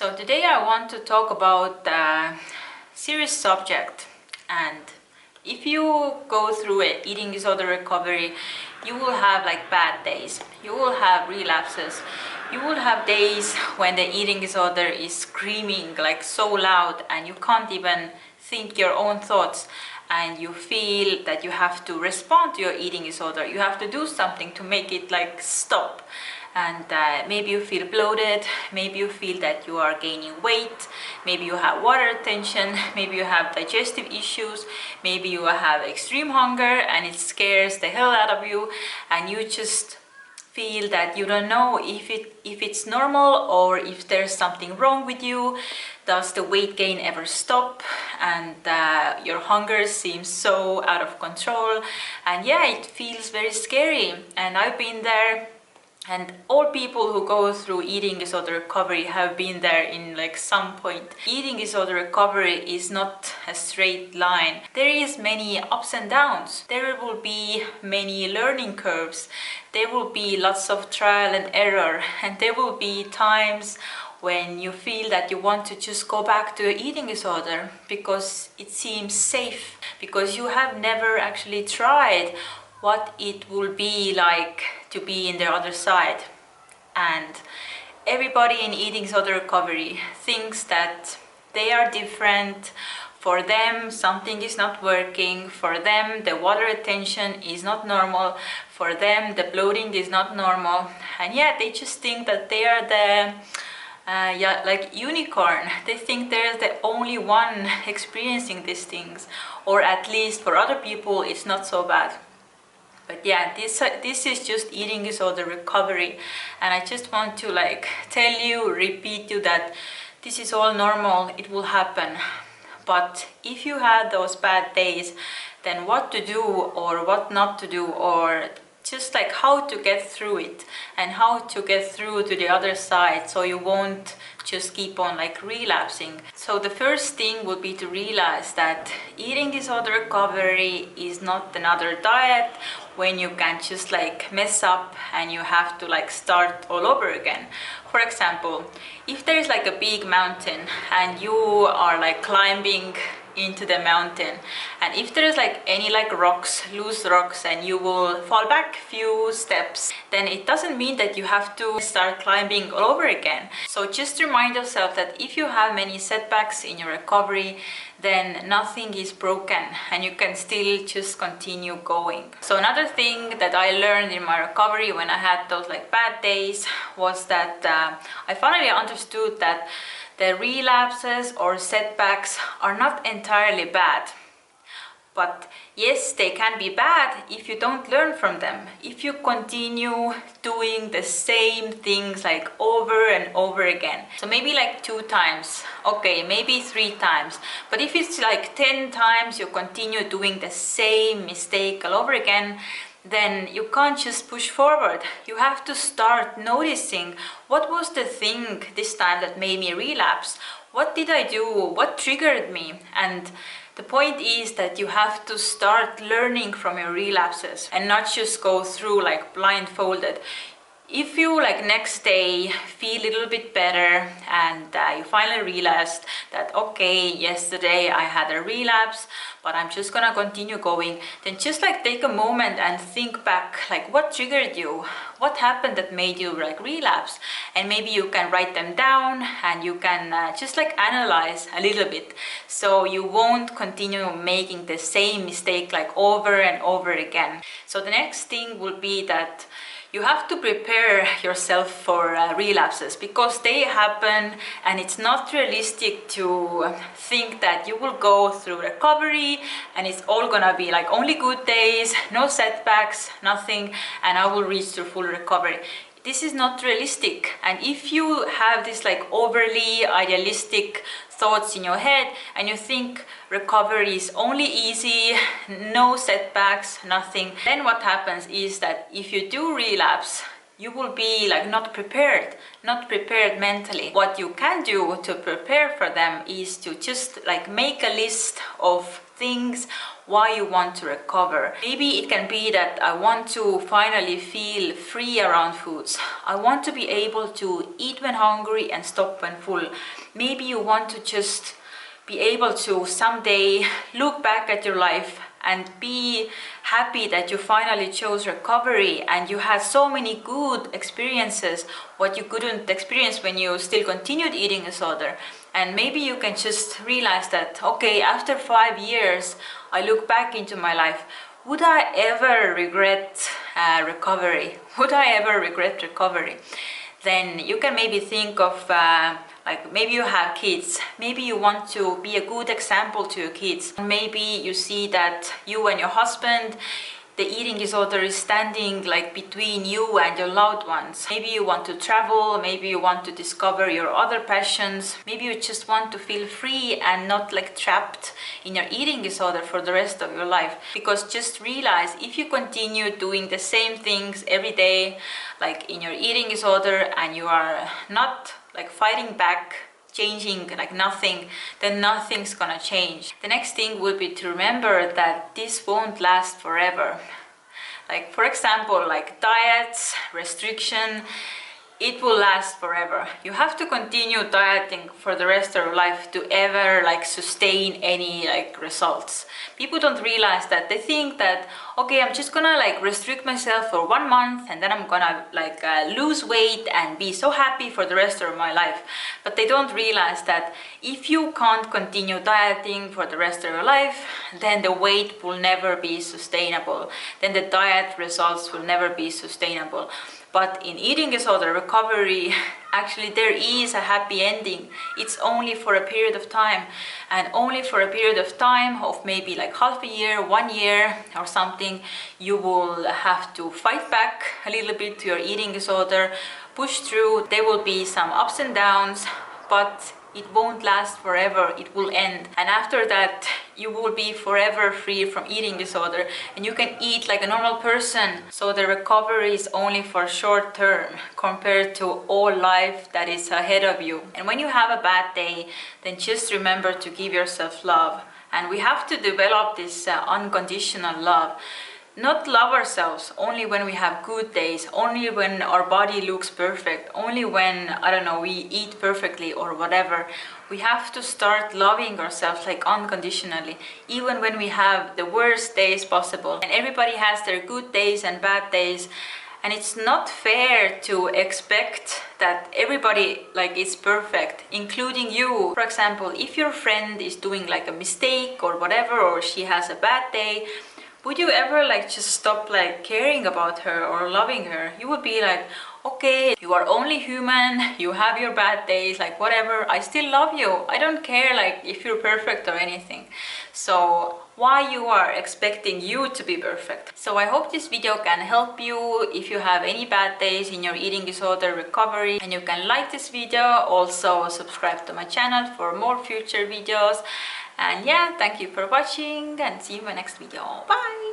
So today I want to talk about a serious subject, and if you go through an eating disorder recovery, you will have like bad days, you will have relapses, you will have days when the eating disorder is screaming like so loud and you can't even think your own thoughts, and you feel that you have to respond to your eating disorder, you have to do something to make it like stop. And maybe you feel bloated, maybe you feel that you are gaining weight, maybe you have water retention, maybe you have digestive issues, maybe you have extreme hunger and it scares the hell out of you, and you just feel that you don't know if it's normal or if there's something wrong with you. Does the weight gain ever stop? And your hunger seems so out of control, and yeah, it feels very scary. And I've been there. And all people who go through eating disorder recovery have been there in like some point. Eating disorder recovery is not a straight line. There is many ups and downs. There will be many learning curves. There will be lots of trial and error. And there will be times when you feel that you want to just go back to your eating disorder because it seems safe, because you have never actually tried what it will be like to be in the other side. And everybody in eating disorder recovery thinks that they are different. For them something is not working, for them the water retention is not normal, for them the bloating is not normal, and yeah, they just think that they are the like unicorn. They think they're the only one experiencing these things, or at least for other people it's not so bad. But yeah, this is just eating disorder recovery, and I just want to like tell you, repeat you that this is all normal, it will happen. But if you had those bad days, then what to do or what not to do, or just like how to get through it and how to get through to the other side so you won't just keep on like relapsing. So the first thing would be to realize that eating disorder recovery is not another diet when you can just like mess up and you have to like start all over again. For example, if there is like a big mountain and you are like climbing into the mountain, and if there is like any like rocks, loose rocks, and you will fall back few steps, then it doesn't mean that you have to start climbing all over again. So just remind yourself that if you have many setbacks in your recovery, then nothing is broken and you can still just continue going. So another thing that I learned in my recovery when I had those like bad days was that I finally understood that the relapses or setbacks are not entirely bad. But yes, they can be bad if you don't learn from them. If you continue doing the same things like over and over again. So maybe like 2 times, okay, maybe 3 times. But if it's like 10 times you continue doing the same mistake all over again, then you can't just push forward. You have to start noticing what was the thing this time that made me relapse. What did I do? What triggered me? And the point is that you have to start learning from your relapses and not just go through like blindfolded. If you like next day feel a little bit better and you finally realized that okay, yesterday I had a relapse, but I'm just gonna continue going, then just like take a moment and think back, like what triggered you, what happened that made you like relapse, and maybe you can write them down and you can just like analyze a little bit, so you won't continue making the same mistake like over and over again. So the next thing will be that you have to prepare yourself for relapses, because they happen, and it's not realistic to think that you will go through recovery and it's all gonna be like only good days, no setbacks, nothing, and I will reach to full recovery. This is not realistic. And if you have this like overly idealistic thoughts in your head and you think recovery is only easy, no setbacks, nothing, then what happens is that if you do relapse, you will be like not prepared mentally. What you can do to prepare for them is to just like make a list of things why you want to recover. Maybe it can be that I want to finally feel free around foods. I want to be able to eat when hungry and stop when full. Maybe you want to just be able to someday look back at your life and be happy that you finally chose recovery and you had so many good experiences what you couldn't experience when you still continued eating disorder. And maybe you can just realize that, okay, after 5 years I look back into my life, would I ever regret recovery? Would I ever regret recovery? Then you can maybe think of like maybe you have kids, maybe you want to be a good example to your kids. Maybe you see that you and your husband, the eating disorder is standing like between you and your loved ones. Maybe you want to travel, maybe you want to discover your other passions, maybe you just want to feel free and not like trapped in your eating disorder for the rest of your life. Because just realize, if you continue doing the same things every day, like in your eating disorder, and you are not like fighting back, changing like nothing, then nothing's gonna change. The next thing would be to remember that this won't last forever. Like for example, like diets, restriction, it will last forever. You have to continue dieting for the rest of your life to ever like sustain any like results. People don't realize that. They think that, okay, I'm just gonna like restrict myself for 1 month and then I'm gonna like lose weight and be so happy for the rest of my life. But they don't realize that if you can't continue dieting for the rest of your life, then the weight will never be sustainable. Then the diet results will never be sustainable. But in eating disorder recovery, actually there is a happy ending. It's only for a period of time, and only for a period of time of maybe like half a year, 1 year or something, you will have to fight back a little bit to your eating disorder, push through. There will be some ups and downs, but it won't last forever, it will end. And after that, you will be forever free from eating disorder and you can eat like a normal person. So the recovery is only for short term compared to all life that is ahead of you. And when you have a bad day, then just remember to give yourself love. And we have to develop this unconditional love. Not love ourselves only when we have good days, only when our body looks perfect, only when, I don't know, we eat perfectly or whatever. We have to start loving ourselves like unconditionally, even when we have the worst days possible. And everybody has their good days and bad days. And it's not fair to expect that everybody like is perfect, including you. For example, if your friend is doing like a mistake or whatever, or she has a bad day, would you ever like just stop like caring about her or loving her? You would be like, okay, you are only human, you have your bad days, like whatever, I still love you. I don't care like if you're perfect or anything. So why you are expecting you to be perfect? So I hope this video can help you if you have any bad days in your eating disorder recovery. And you can like this video, also subscribe to my channel for more future videos. And yeah, thank you for watching and see you in my next video. Bye!